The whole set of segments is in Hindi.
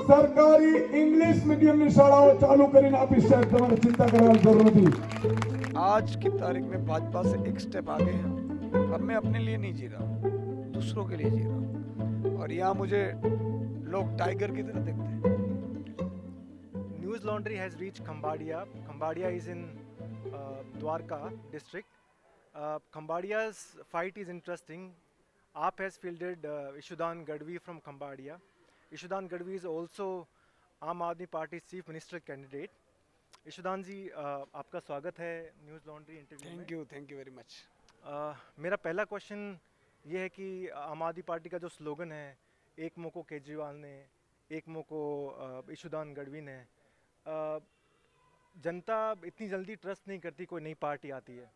સરકારી ઇંગ્લિશ મીડિયમની શાળાઓ ચાલુ કરીને આપી સાહેબ, તમારે ચિંતા કરવાની જરૂર નથી. आज की तारीख में भाजपा से एक स्टेप आगे हैं. अब मैं अपने लिए नहीं जी रहा हूँ, दूसरों के लिए जी रहा हूँ. और यहाँ मुझे लोग टाइगर की तरह देखते हैं. News Laundry has reached Khambadiya. Khambadiya is in Dwarka district. Khambadiya's fight is interesting. AAP has fielded Ishudan Gadvi from Khambadiya. Ishudan Gadvi is also Aam Aadmi Party chief minister candidate. Isudan ji, आपका स्वागत है न्यूज़ लॉन्ड्री इंटरव्यू में. Thank you very much. मेरा पहला क्वेश्चन ये है कि आम आदमी पार्टी का जो स्लोगन है, एक मुंह को केजरीवाल ने, एक मुंह को ईशुदान गढ़वी ने, जनता इतनी जल्दी ट्रस्ट नहीं करती कोई नई पार्टी आती है.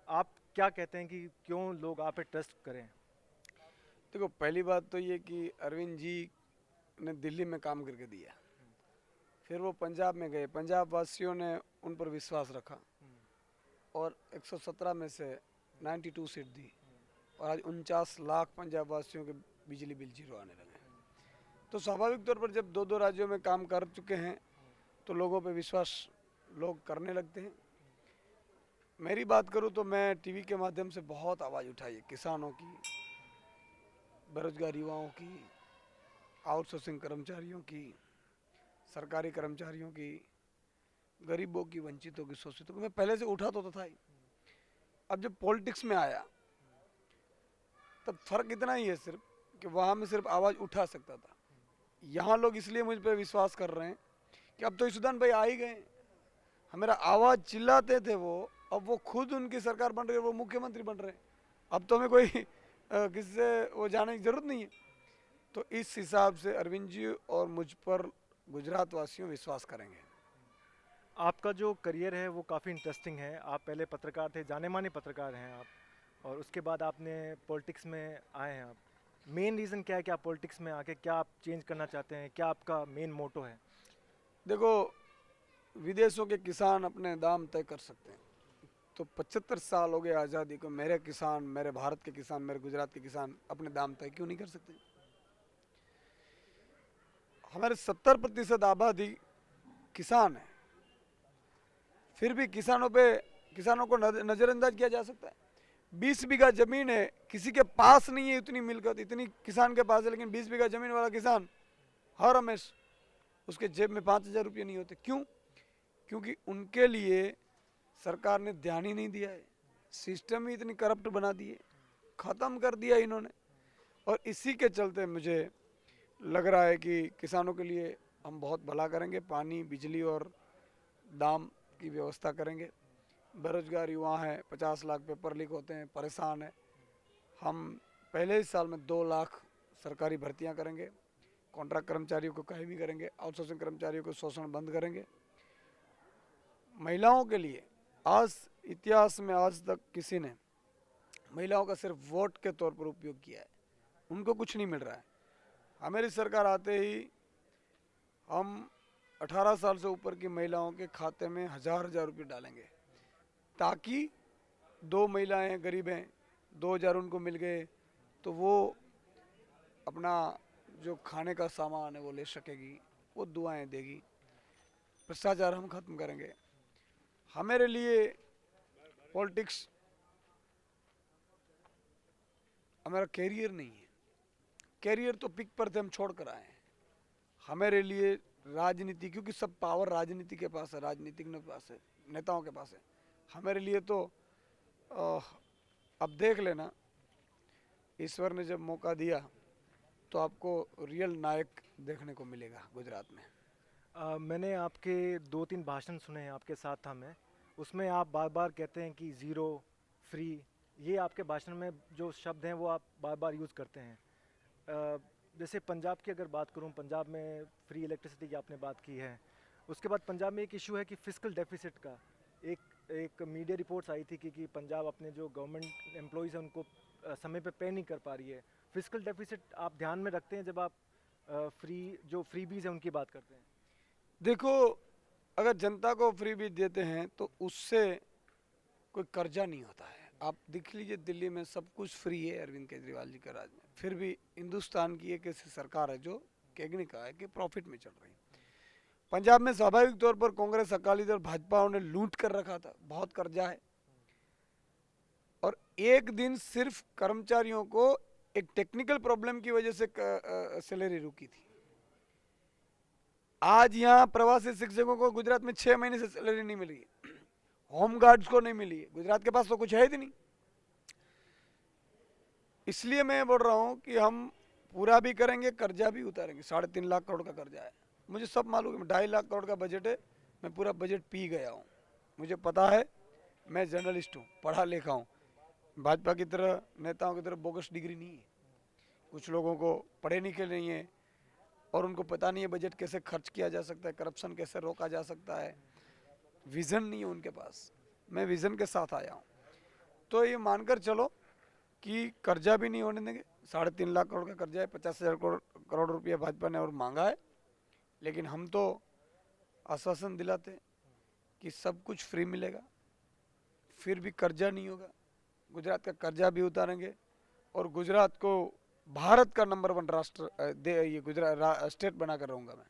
आप क्या कहते हैं कि क्यों लोग आप पे ट्रस्ट करें? देखो, पहली बात तो ये कि अरविंद जी ने दिल्ली में काम करके दिया, फिर वो पंजाब में गए, पंजाब वासियों ने उन पर विश्वास रखा और 117 में से 92 सीट दी और आज 49 लाख पंजाब वासियों के बिजली बिल जीरो आने लगे. तो स्वाभाविक तौर पर जब दो दो राज्यों में काम कर चुके हैं तो लोगों पे विश्वास लोग करने लगते हैं. मेरी बात करूं तो मैं टीवी के माध्यम से बहुत आवाज़ उठाई है, किसानों की, बेरोजगार युवाओं की, आउटसोर्सिंग कर्मचारियों की, सरकारी कर्मचारियों की, गरीबों की, वंचितों की, शोषितों की. मैं पहले से उठाता तो था ही. अब जब पॉलिटिक्स में आया तब फर्क इतना ही है सिर्फ कि वहाँ में सिर्फ आवाज़ उठा सकता था. यहाँ लोग इसलिए मुझ पर विश्वास कर रहे हैं कि अब तो ईशुदान भाई आ ही गए. हमारा आवाज़ चिल्लाते थे वो, अब वो खुद उनकी सरकार बन रही है, वो मुख्यमंत्री बन रहे हैं. अब तो हमें कोई किसी से वो जाने की जरूरत नहीं है. तो इस हिसाब से अरविंद जी और मुझ पर गुजरात वासियों विश्वास करेंगे. आपका जो करियर है वो काफ़ी इंटरेस्टिंग है. आप पहले पत्रकार थे, जाने माने पत्रकार हैं आप, और उसके बाद आपने पॉलिटिक्स में आए हैं. आप मेन रीज़न क्या है कि आप पॉलिटिक्स में आके क्या आप चेंज करना चाहते हैं? क्या आपका मेन मोटो है? देखो, विदेशों के किसान अपने दाम तय कर सकते हैं, तो 75 साल हो गए आज़ादी को, मेरे किसान, मेरे भारत के किसान, मेरे गुजरात के किसान अपने दाम तय क्यों नहीं कर सकते? हमारे 70% आबादी किसान है, फिर भी किसानों को नज़रअंदाज किया जा सकता है. 20 बीघा ज़मीन है, किसी के पास नहीं है इतनी मिलकत, इतनी किसान के पास है, लेकिन 20 बीघा ज़मीन वाला किसान हर हमेश उसके जेब में 5,000 रुपये नहीं होते. क्यों? क्योंकि उनके लिए सरकार ने ध्यान ही नहीं दिया है. सिस्टम ही इतनी करप्ट बना दिए, ख़त्म कर दिया इन्होंने. और इसी के चलते मुझे लग रहा है कि किसानों के लिए हम बहुत भला करेंगे. पानी, बिजली और दाम की व्यवस्था करेंगे. बेरोजगार युवा हैं, 50 लाख पेपर लीक होते हैं, परेशान है. हम पहले ही साल में 2 लाख सरकारी भर्तियां करेंगे. कॉन्ट्रैक्ट कर्मचारियों को कायमी करेंगे. आउटसोर्सिंग कर्मचारियों को शोषण बंद करेंगे. महिलाओं के लिए आज इतिहास में आज तक किसी ने महिलाओं का सिर्फ वोट के तौर पर उपयोग किया है, उनको कुछ नहीं मिल रहा है. हमारी सरकार आते ही हम 18 साल से ऊपर की महिलाओं के खाते में 1,000 रुपये डालेंगे, ताकि 2 महिलाएं गरीब हैं, 2,000 उनको मिल गए तो वो अपना जो खाने का सामान है वो ले सकेगी, वो दुआएं देगी. भ्रष्टाचार हम खत्म करेंगे. हमारे लिए पॉलिटिक्स हमारा कैरियर नहीं है. कैरियर तो पिक पर थे, हम छोड़ कर आए हैं. हमारे लिए राजनीति, क्योंकि सब पावर राजनीति के पास है, राजनीतिक के पास है, नेताओं के पास है. हमारे लिए तो अब देख लेना, ईश्वर ने जब मौका दिया तो आपको रियल नायक देखने को मिलेगा गुजरात में. मैंने आपके 2-3 भाषण सुने हैं, आपके साथ था मैं, उसमें आप बार बार कहते हैं कि ज़ीरो, फ्री, ये आपके भाषण में जो शब्द हैं वो आप बार बार यूज़ करते हैं. जैसे पंजाब की अगर बात करूं, पंजाब में फ्री इलेक्ट्रिसिटी की आपने बात की है. उसके बाद पंजाब में एक इशू है कि फिस्कल डेफिसिट का. एक मीडिया रिपोर्ट्स आई थी कि पंजाब अपने जो गवर्नमेंट एम्प्लॉयज़ हैं उनको समय पे नहीं कर पा रही है. फिस्कल डेफिसिट आप ध्यान में रखते हैं जब आप जो फ्रीबीज हैं उनकी बात करते हैं? देखो, अगर जनता को फ्री बीज देते हैं तो उससे कोई कर्जा नहीं होता है, आप देख लीजिए दिल्ली में सब कुछ फ्री है अरविंद केजरीवाल जी के राज में, फिर भी हिंदुस्तान की एक ऐसी सरकार है जो कहने का है कि प्रॉफिट में चल रही है। पंजाब में स्वाभाविक तौर पर कांग्रेस, अकाली दल, भाजपा ने लूट कर रखा था, बहुत कर्जा है, और एक दिन सिर्फ कर्मचारियों को एक टेक्निकल प्रॉब्लम की वजह से सैलरी रुकी थी। आज यहाँ प्रवासी शिक्षकों को गुजरात में 6 महीने से सैलरी नहीं मिली, होम गार्ड्स को नहीं मिली। गुजरात के पास तो कुछ है ही नहीं। इसलिए मैं बोल रहा हूँ कि हम पूरा भी करेंगे, कर्जा भी उतारेंगे। 3.5 लाख करोड़ का कर्जा है, मुझे सब मालूम है। 2.5 लाख करोड़ का बजट है, मैं पूरा बजट पी गया हूँ, मुझे पता है। मैं जर्नलिस्ट हूँ, पढ़ा लिखा हूँ। भाजपा की तरह, नेताओं की तरह बोगस डिग्री नहीं है। कुछ लोगों को पढ़े लिखे नहीं है और उनको पता नहीं है बजट कैसे खर्च किया जा सकता है, करप्शन कैसे रोका जा सकता है, विज़न नहीं है उनके पास। मैं विज़न के साथ आया हूँ। तो ये मानकर चलो कि कर्जा भी नहीं होने देंगे। 3.5 लाख करोड़ का कर्जा है, 50,000 करोड़ रुपया भाजपा ने और मांगा है, लेकिन हम तो आश्वासन दिलाते हैं कि सब कुछ फ्री मिलेगा, फिर भी कर्जा नहीं होगा। गुजरात का कर्जा भी उतारेंगे और गुजरात को भारत का नंबर 1 स्टेट बनाकर रहूँगा मैं।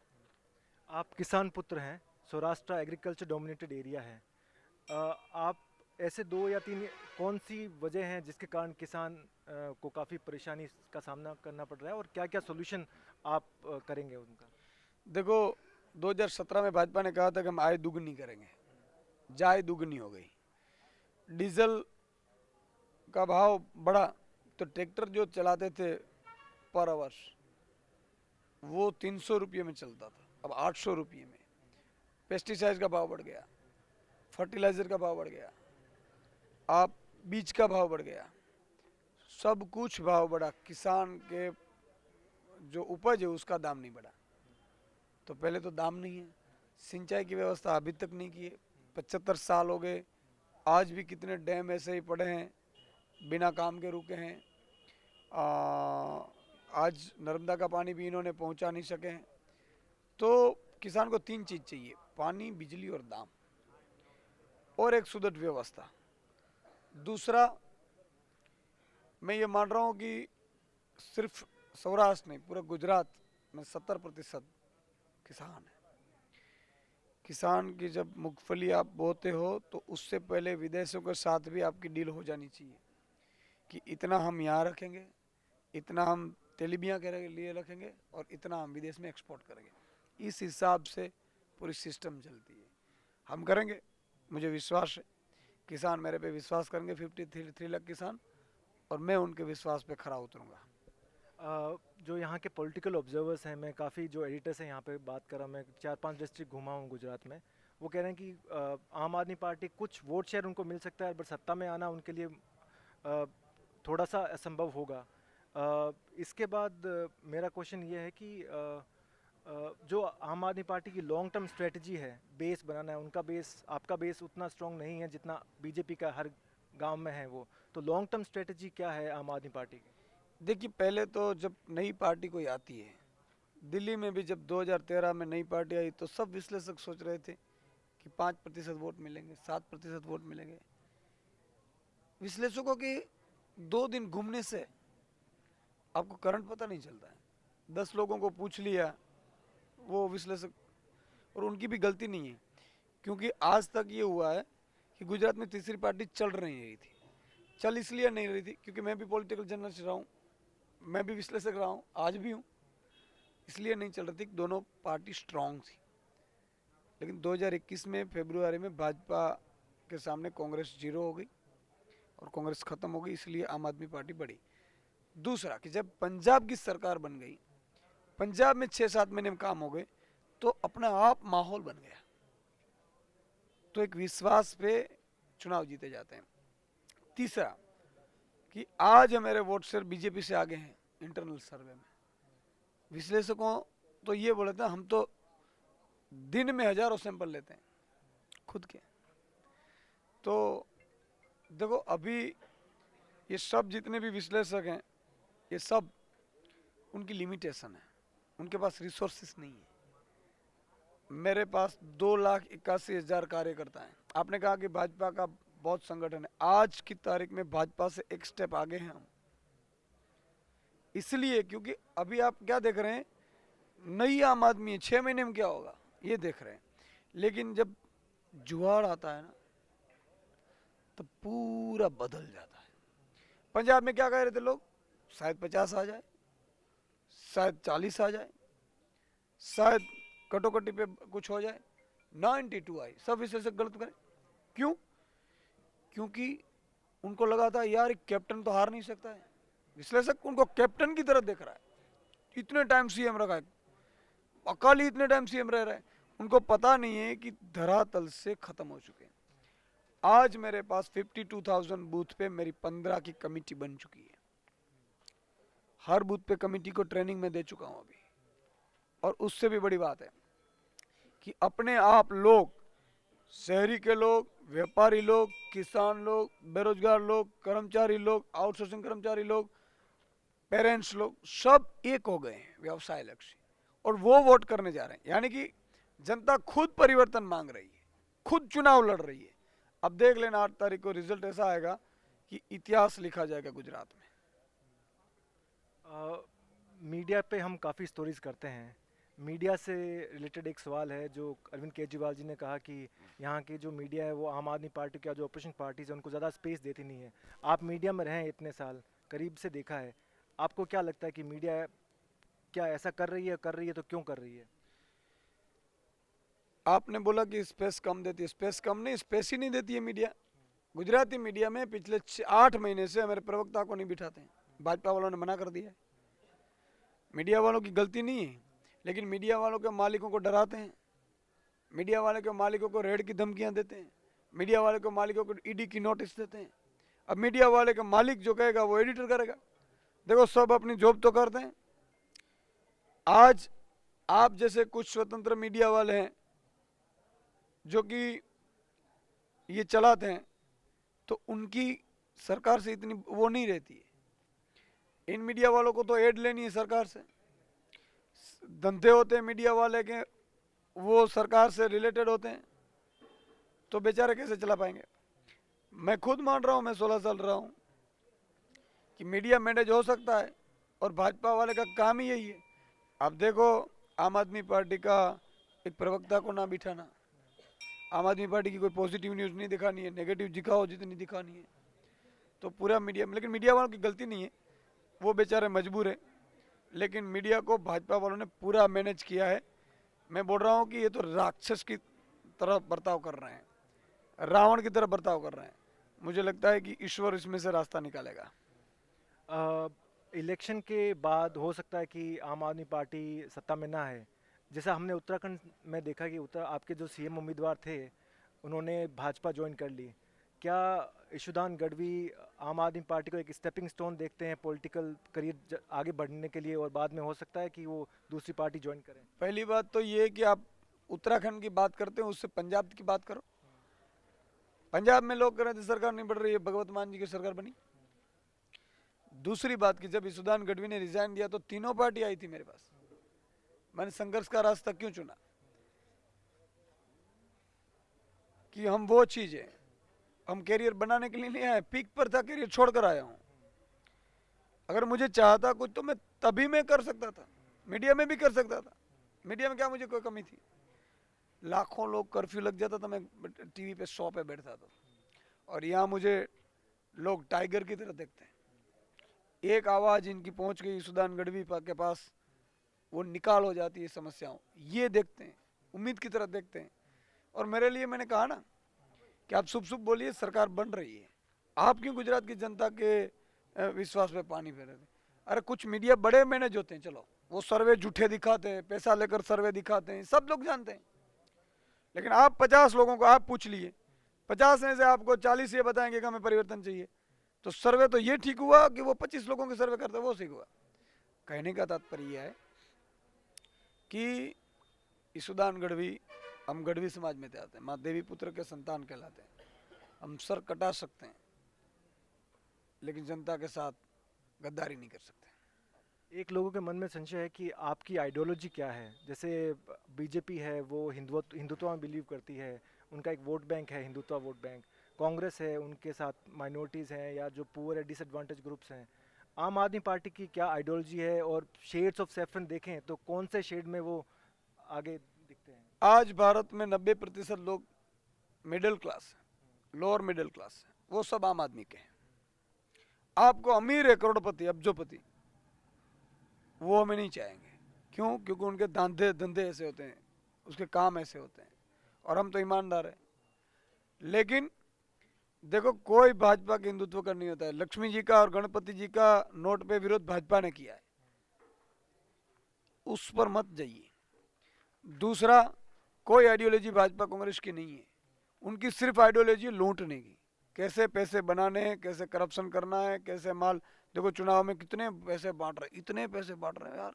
आप किसान पुत्र हैं, सौराष्ट्र एग्रीकल्चर डोमिनेटेड एरिया है। आप ऐसे 2 या 3 कौन सी वजह हैं जिसके कारण किसान को काफ़ी परेशानी का सामना करना पड़ रहा है, और क्या क्या सोल्यूशन आप करेंगे उनका? देखो, 2017 में भाजपा ने कहा था कि हम आय दुगनी करेंगे, जाय दुगनी हो गई। डीजल का भाव बढ़ा तो ट्रैक्टर जो चलाते थे पर आवर वो 300 रुपये में चलता था, अब 800 रुपये में। पेस्टिसाइड का भाव बढ़ गया, फर्टिलाइजर का भाव बढ़ गया, आप बीज का भाव बढ़ गया, सब कुछ भाव बढ़ा। किसान के जो उपज है उसका दाम नहीं बढ़ा। तो पहले तो दाम नहीं है, सिंचाई की व्यवस्था अभी तक नहीं की है। 75 साल हो गए, आज भी कितने डैम ऐसे ही पड़े हैं, बिना काम के रुके हैं। आज नर्मदा का पानी भी इन्होंने पहुंचा नहीं सके हैं। तो किसान को 3 चीज़ चाहिए, पानी, बिजली और दाम, और एक सुदृढ़ व्यवस्था। दूसरा, मैं ये मान रहा हूँ कि सिर्फ सौराष्ट्र नहीं, पूरा गुजरात में 70% किसान है। किसान की जब मूंगफली आप बोते हो तो उससे पहले विदेशों के साथ भी आपकी डील हो जानी चाहिए कि इतना हम यहाँ रखेंगे, इतना हम तेलीबियाँ के लिए रखेंगे और इतना हम विदेश में एक्सपोर्ट करेंगे। इस हिसाब से पूरी सिस्टम चलती है। हम करेंगे, मुझे विश्वास है। किसान मेरे पे विश्वास करेंगे, 53 लाख किसान, और मैं उनके विश्वास पे खरा उतरूँगा। जो यहाँ के पॉलिटिकल ऑब्जर्वर्स हैं, मैं काफ़ी जो एडिटर्स हैं यहाँ पे बात कर रहा हूँ, मैं 4-5 डिस्ट्रिक्ट घुमा हूँ गुजरात में, वो कह रहे हैं कि आम आदमी पार्टी कुछ वोट शेयर उनको मिल सकता है, बट सत्ता में आना उनके लिए थोड़ा सा असंभव होगा। इसके बाद मेरा क्वेश्चन ये है कि जो आम आदमी पार्टी की लॉन्ग टर्म स्ट्रेटजी है, बेस बनाना है, उनका बेस, आपका बेस उतना स्ट्रॉन्ग नहीं है जितना बीजेपी का हर गांव में है वो, तो लॉन्ग टर्म स्ट्रेटजी क्या है आम आदमी पार्टी की? देखिए, पहले तो जब नई पार्टी कोई आती है, दिल्ली में भी जब 2013 में नई पार्टी आई तो सब विश्लेषक सोच रहे थे कि 5% वोट मिलेंगे, 7% वोट मिलेंगे। विश्लेषकों के 2 दिन घूमने से आपको करंट पता नहीं चलता है। 10 लोगों को पूछ लिया वो विश्लेषक, और उनकी भी गलती नहीं है, क्योंकि आज तक ये हुआ है कि गुजरात में तीसरी पार्टी चल रही थी। चल इसलिए नहीं रही थी क्योंकि मैं भी पॉलिटिकल जर्नलिस्ट रहा हूँ, मैं भी विश्लेषक रहा हूँ, आज भी हूँ। इसलिए नहीं चल रही थी, दोनों पार्टी स्ट्रांग थी। लेकिन 2021 में फरवरी में भाजपा के सामने कांग्रेस 0 हो गई और कांग्रेस खत्म हो गई, इसलिए आम आदमी पार्टी बढ़ी। दूसरा कि जब पंजाब की सरकार बन गई, पंजाब में 6-7 महीने में काम हो गए, तो अपने आप माहौल बन गया, तो एक विश्वास पे चुनाव जीते जाते हैं। तीसरा कि आज हमारे वोट शेयर बीजेपी से आगे हैं इंटरनल सर्वे में। विश्लेषकों तो ये बोले थे हम तो दिन में हजारों सैंपल लेते हैं खुद के। तो देखो, अभी ये सब जितने भी विश्लेषक हैं, ये सब उनकी लिमिटेशन है, उनके पास रिसोर्सेस नहीं है। मेरे पास 2,81,000 कार्यकर्ता हैं। आपने कहा कि भाजपा का बहुत संगठन है। आज की तारीख में भाजपा से एक स्टेप आगे हैं हम, इसलिए क्योंकि अभी आप क्या देख रहे हैं, नई आम आदमी है, 6 महीने में क्या होगा ये देख रहे हैं, लेकिन जब जुआड़ आता है ना तो पूरा बदल जाता है। पंजाब में क्या कह रहे थे लोग, शायद 50 आ जाए, शायद 40 आ जाए, शायद कटोकटी पे कुछ हो जाए, 92 आई, सब विशेषज्ञ गलत करें। क्यों? क्योंकि उनको लगा था यार कैप्टन तो हार नहीं सकता है, विश्लेषक उनको कैप्टन की तरह देख रहा है, इतने टाइम सीएम रखा है, अकाली इतने टाइम सीएम रह रहा है, उनको पता नहीं है कि धरातल से खत्म हो चुके हैं। आज मेरे पास 52,000 बूथ पे मेरी 15 की कमेटी बन चुकी है, हर बूथ पे कमेटी को ट्रेनिंग में दे चुका हूं अभी। और उससे भी बड़ी बात है कि अपने आप लोग, शहरी के लोग, व्यापारी लोग, किसान लोग, बेरोजगार लोग, कर्मचारी लोग, आउटसोर्सिंग कर्मचारी लोग, पेरेंट्स लोग, सब एक हो गए हैं व्यवसाय लक्ष्य, और वो वोट करने जा रहे हैं। यानी कि जनता खुद परिवर्तन मांग रही है, खुद चुनाव लड़ रही है। अब देख लेना 8 तारीख को रिजल्ट ऐसा आएगा कि इतिहास लिखा जाएगा गुजरात में। मीडिया पे हम काफ़ी स्टोरीज करते हैं, मीडिया से रिलेटेड एक सवाल है जो अरविंद केजरीवाल जी ने कहा कि यहाँ की जो मीडिया है वो आम आदमी पार्टी का जो अपोजिशन पार्टीज है उनको ज़्यादा स्पेस देती नहीं है। आप मीडिया में रहे हैं इतने साल, करीब से देखा है, आपको क्या लगता है कि मीडिया क्या ऐसा कर रही है तो क्यों कर रही है? आपने बोला कि स्पेस कम देती है, स्पेस कम नहीं, स्पेस ही नहीं देती है मीडिया। गुजराती मीडिया में पिछले 8 महीने से हमारे प्रवक्ता को नहीं बिठाते हैं, भाजपा वालों ने मना कर दिया है। मीडिया वालों की गलती नहीं है, लेकिन मीडिया वालों के मालिकों को डराते हैं, मीडिया वाले के मालिकों को रेड की धमकियां देते हैं, मीडिया वाले के मालिकों को ईडी की नोटिस देते हैं। अब मीडिया वाले का मालिक जो कहेगा वो एडिटर करेगा। देखो सब अपनी जॉब तो करते हैं। आज आप जैसे कुछ स्वतंत्र मीडिया वाले हैं जो कि ये चलाते हैं, तो उनकी सरकार से इतनी वो नहीं रहती है। इन मीडिया वालों को तो एड लेनी है सरकार से, धंधे होते हैं मीडिया वाले के, वो सरकार से रिलेटेड होते हैं, तो बेचारे कैसे चला पाएंगे। मैं खुद मान रहा हूँ, मैं 16 साल रहा हूँ कि मीडिया मैनेज हो सकता है, और भाजपा वाले का काम ही यही है। आप देखो आम आदमी पार्टी का एक प्रवक्ता को ना बिठाना, आम आदमी पार्टी की कोई पॉजिटिव न्यूज़ नहीं दिखानी है, नेगेटिव दिखाओ जितनी दिखानी है, तो पूरा मीडिया में। लेकिन मीडिया वालों की गलती नहीं है, वो बेचारे मजबूर है, लेकिन मीडिया को भाजपा वालों ने पूरा मैनेज किया है। मैं बोल रहा हूँ कि ये तो राक्षस की तरह बर्ताव कर रहे हैं, रावण की तरह बर्ताव कर रहे हैं। मुझे लगता है कि ईश्वर इसमें से रास्ता निकालेगा। इलेक्शन के बाद हो सकता है कि आम आदमी पार्टी सत्ता में ना है, जैसा हमने उत्तराखंड में देखा कि आपके जो सीएम उम्मीदवार थे उन्होंने भाजपा ज्वाइन कर ली। क्या ईशुदान गढ़वी आम आदमी पार्टी को एक स्टेपिंग स्टोन देखते हैं पॉलिटिकल करियर आगे बढ़ने के लिए, और बाद में हो सकता है कि वो दूसरी पार्टी ज्वाइन करें? पहली बात तो ये कि आप उत्तराखंड की बात करते हैं, उससे पंजाब की बात करो। पंजाब में लोग कह रहे थे सरकार नहीं बढ़ रही है, भगवत मान जी की सरकार बनी। दूसरी बात कि जब ईशुदान गढ़वी ने रिजाइन दिया तो तीनों पार्टी आई थी मेरे पास, मैंने संघर्ष का रास्ता क्यों चुना कि हम वो चीज है, हम कैरियर बनाने के लिए नहीं आए, पीक पर था कैरियर छोड़कर आया हूं। अगर मुझे चाहता कुछ तो मैं तभी मैं कर सकता था, मीडिया में भी कर सकता था। मीडिया में क्या मुझे कोई कमी थी? लाखों लोग कर्फ्यू लग जाता था, मैं टीवी पे 100 पे बैठता था, और यहाँ मुझे लोग टाइगर की तरह देखते हैं। एक आवाज इनकी पहुंच गई ईशुदान गढ़वी के पास, वो निकाल हो जाती है समस्याओं, ये देखते हैं, उम्मीद की तरह देखते हैं। और मेरे लिए मैंने कहा ना कि आप शुभ शुभ बोलिए, सरकार बन रही है। आप क्यों गुजरात की जनता के विश्वास पे पानी फेर रहे थे? अरे कुछ मीडिया बड़े मैनेज होते हैं, चलो वो सर्वे झूठे दिखाते हैं, पैसा लेकर सर्वे दिखाते हैं, सब लोग जानते हैं। लेकिन आप 50 लोगों को आप पूछ लिए, 50 में से आपको 40 ये बताएंगे कि हमें परिवर्तन चाहिए, तो सर्वे तो ये ठीक हुआ कि वो 25 लोगों के सर्वे करते वो ठीक हुआ। कहने का तात्पर्य यह है कि ईशुदान गढ़वी, हम गढ़वी समाज में आते हैं, माँ देवी पुत्र के संतान कहलाते हैं, हम सर कटा सकते हैं लेकिन जनता के साथ गद्दारी नहीं कर सकते। एक लोगों के मन में संशय है कि आपकी आइडियोलॉजी क्या है। जैसे बीजेपी है वो हिंदुत्व में बिलीव करती है, उनका एक वोट बैंक है हिंदुत्व वोट बैंक। कांग्रेस है उनके साथ माइनॉरिटीज़ हैं या जो पुअर है डिसएडवांटेज ग्रुप्स हैं, आम आदमी पार्टी की क्या आइडियोलॉजी है और शेड्स ऑफ सैफरन देखें तो कौन से शेड में वो आगे दिखते हैं? आज भारत में 90% लोग मिडिल क्लास है, लोअर मिडिल क्लास है, वो सब आम आदमी के हैं। आपको अमीर है, करोड़पति, अब्जोपति, वो हमें नहीं चाहेंगे। क्यों? क्योंकि उनके धंधे धंधे ऐसे होते हैं, उसके काम ऐसे होते हैं, और हम तो ईमानदार हैं। लेकिन देखो, कोई भाजपा के हिंदुत्व का नहीं होता है। लक्ष्मी जी का और गणपति जी का नोट पे विरोध भाजपा ने किया है, उस पर मत जाइए। दूसरा, कोई आइडियोलॉजी भाजपा कांग्रेस की नहीं है, उनकी सिर्फ आइडियोलॉजी लूटने की, कैसे पैसे बनाने हैं, कैसे करप्शन करना है, कैसे माल। देखो चुनाव में कितने पैसे बांट रहे, इतने पैसे बांट रहे हैं यार।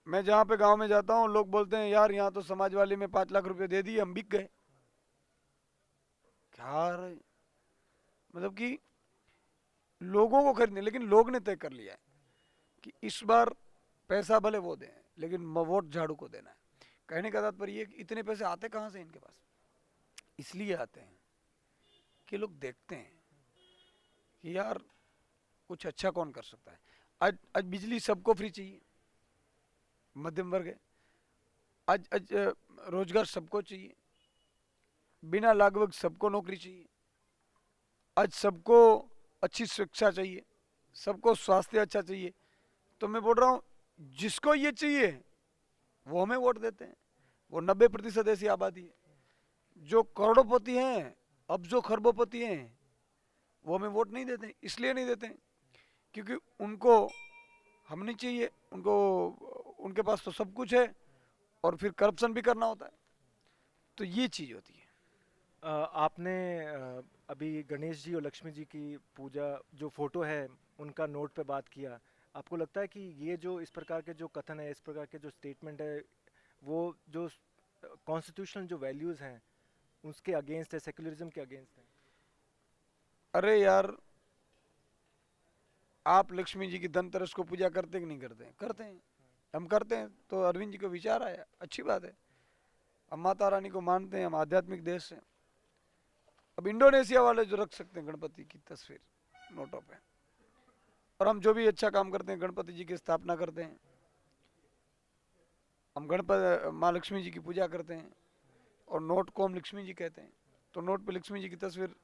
मैं जहाँ पे गांव में जाता हूँ, लोग बोलते हैं यार यहाँ तो समाज वाली में 5 लाख रुपए दे दिए, हम बिक गए। क्या रहे? मतलब कि लोगों को खरीदने, लेकिन लोग ने तय कर लिया है कि इस बार पैसा भले वो दें, लेकिन वोट झाड़ू को देना है। कहने का तात्पर्य ये कि इतने पैसे आते कहाँ से इनके पास? इसलिए आते हैं कि लोग देखते हैं कि यार कुछ अच्छा कौन कर सकता है। आज बिजली सबको फ्री चाहिए, मध्यम वर्ग है। आज रोजगार सबको चाहिए, बिना लागवग सबको नौकरी चाहिए। आज सबको अच्छी शिक्षा चाहिए, सबको स्वास्थ्य अच्छा चाहिए। तो मैं बोल रहा हूँ, जिसको ये चाहिए वो हमें वोट देते हैं। वो 90% ऐसी आबादी है। जो करोड़पति हैं, अब जो खरबोपति हैं, वो हमें वोट नहीं देते। इसलिए नहीं देते क्योंकि उनको हम नहीं चाहिए। उनको, उनके पास तो सब कुछ है और फिर करप्शन भी करना होता है। तो ये चीज़ होती है। आपने अभी गणेश जी और लक्ष्मी जी की पूजा जो फोटो है उनका नोट पे बात किया। आपको लगता है कि ये जो इस प्रकार के जो कथन है, इस प्रकार के जो स्टेटमेंट है, वो जो कॉन्स्टिट्यूशनल जो वैल्यूज़ हैं उसके अगेंस्ट है, सेक्युलरिज्म के अगेंस्ट है? अरे यार, आप लक्ष्मी जी की धनतेरस को पूजा करते कि नहीं करते हैं? करते हैं, हम करते हैं। तो अरविंद जी को विचार आया, अच्छी बात है। हम माता रानी को मानते हैं, हम आध्यात्मिक देश हैं। अब इंडोनेशिया वाले जो रख सकते हैं गणपति की तस्वीर नोटों पे, और हम जो भी अच्छा काम करते हैं, गणपति जी की स्थापना करते हैं, हम गणपति माँ लक्ष्मी जी की पूजा करते हैं, और नोट को हम लक्ष्मी जी कहते हैं, तो नोट पे लक्ष्मी जी की तस्वीर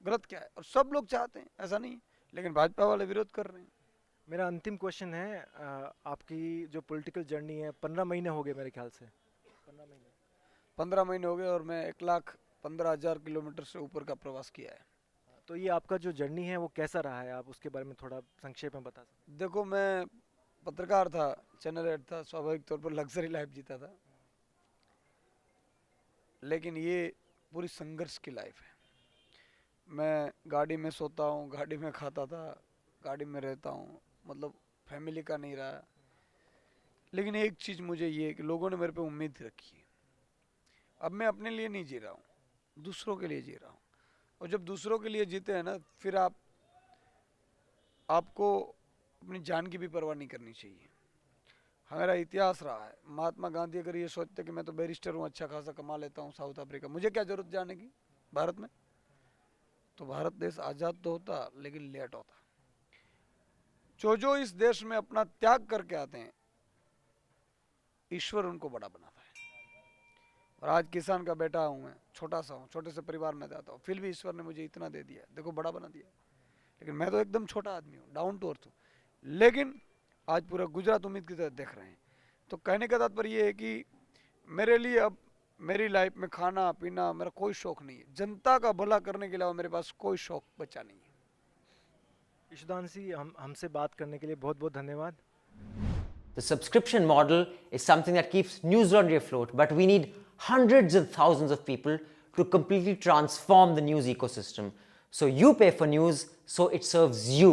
गलत क्या है? और सब लोग चाहते हैं, ऐसा नहीं है, लेकिन भाजपा वाले विरोध कर रहे हैं। मेरा अंतिम क्वेश्चन है, आपकी जो पॉलिटिकल जर्नी है 15 महीने हो गए मेरे ख्याल से। 15 महीने हो गए और मैं 1,15,000 किलोमीटर से ऊपर का प्रवास किया है। तो ये आपका जो जर्नी है वो कैसा रहा है? आप उसके बारे में थोड़ा संक्षेप में बता सकते हैं? देखो, मैं पत्रकार था, चैनल हेड था, स्वाभाविक तौर पर लग्जरी लाइफ जीता था। लेकिन ये पूरी संघर्ष की लाइफ है। मैं गाड़ी में सोता हूँ, गाड़ी में खाता था, गाड़ी में रहता हूँ, मतलब फैमिली का नहीं रहा। लेकिन एक चीज़ मुझे ये है कि लोगों ने मेरे पे उम्मीद रखी है। अब मैं अपने लिए नहीं जी रहा हूँ, दूसरों के लिए जी रहा हूँ। और जब दूसरों के लिए जीते हैं ना, फिर आपको अपनी जान की भी परवाह नहीं करनी चाहिए। हमारा इतिहास रहा है। महात्मा गांधी अगर ये सोचते कि मैं तो बैरिस्टर हूँ, अच्छा खासा कमा लेता हूँ साउथ अफ्रीका, मुझे क्या जरूरत जाने की भारत में? तो भारत देश आज़ाद तो होता, लेकिन लेट होता। जो इस देश में अपना त्याग करके आते हैं, ईश्वर उनको बड़ा बनाता है। और आज किसान का बेटा हूँ मैं, छोटा सा हूँ, छोटे से परिवार में जाता हूँ, फिर भी ईश्वर ने मुझे इतना दे दिया, देखो बड़ा बना दिया। लेकिन मैं तो एकदम छोटा आदमी हूँ, डाउन टू अर्थ हूँ। लेकिन आज पूरा गुजरात उम्मीद की तरह देख रहे हैं। तो कहने का तात्पर्य ये है कि मेरे लिए अब मेरी लाइफ में खाना पीना मेरा कोई शौक नहीं है। जनता का भला करने के अलावा मेरे पास कोई शौक बचा नहीं है। ईशुदान जी, हमसे बात करने के लिए बहुत बहुत धन्यवाद। The subscription model is something that keeps News Laundry afloat, but we need hundreds of thousands of people to completely transform the news ecosystem. So you pay for news, so it serves you.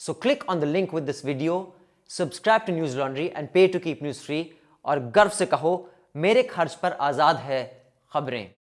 So click on the link with this video, subscribe to News Laundry and pay to keep news free, और गर्व से कहो, मेरे खर्च पर आज़ाद है खबरें।